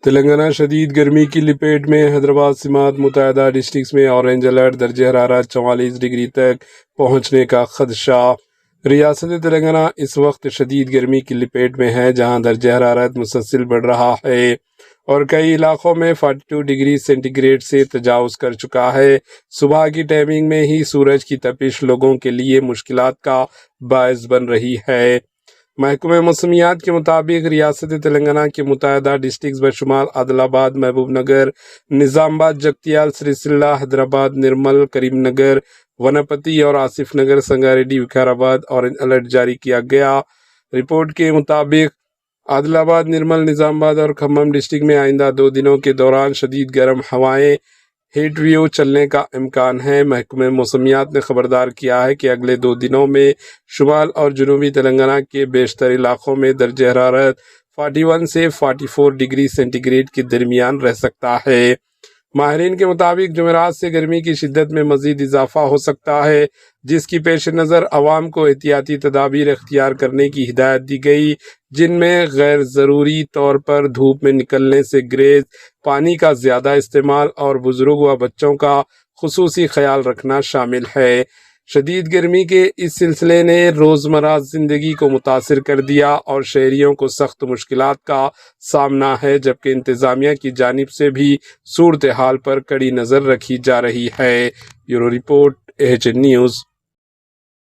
تلنگانہ شدید گرمی کی لپیٹ میں، حیدرآباد سمیت متعددہ ڈسٹرکٹس میں اورنج الرٹ، درجہ حرارت 44 ڈگری تک پہنچنے کا خدشہ۔ ریاست تلنگانہ اس وقت شدید گرمی کی لپیٹ میں ہے، جہاں درجہ حرارت مسلسل بڑھ رہا ہے اور کئی علاقوں میں 42 ڈگری سینٹی گریڈ سے تجاوز کر چکا ہے۔ صبح کی ٹائمنگ میں ہی سورج کی تپش لوگوں کے لیے مشکلات کا باعث بن رہی ہے۔ محکمہ موسمیات کے مطابق ریاست تلنگانہ کے متعددہ ڈسٹرکٹس بشمال عادل آباد، محبوب نگر، نظام آباد، جگتیال، سریسیلا، حیدرآباد، نرمل، کریم نگر، ونپتی اور آصف نگر، سنگاریڈی، وقار آباد اورنج الرٹ جاری کیا گیا۔ رپورٹ کے مطابق عادل آباد، نرمل، نظام آباد اور کھمم ڈسٹرکٹ میں آئندہ 2 دنوں کے دوران شدید گرم ہوائیں ہیٹ ویو چلنے کا امکان ہے۔ محکمہ موسمیات نے خبردار کیا ہے کہ اگلے 2 دنوں میں شمال اور جنوبی تلنگانہ کے بیشتر علاقوں میں درجہ حرارت 41 سے 44 ڈگری سینٹی گریڈ کے درمیان رہ سکتا ہے۔ ماہرین کے مطابق جمعرات سے گرمی کی شدت میں مزید اضافہ ہو سکتا ہے، جس کی پیش نظر عوام کو احتیاطی تدابیر اختیار کرنے کی ہدایت دی گئی، جن میں غیر ضروری طور پر دھوپ میں نکلنے سے گریز، پانی کا زیادہ استعمال اور بزرگ و بچوں کا خصوصی خیال رکھنا شامل ہے۔ شدید گرمی کے اس سلسلے نے روزمرہ زندگی کو متاثر کر دیا اور شہریوں کو سخت مشکلات کا سامنا ہے، جبکہ انتظامیہ کی جانب سے بھی صورتحال پر کڑی نظر رکھی جا رہی ہے۔ Bureau report, AHN news.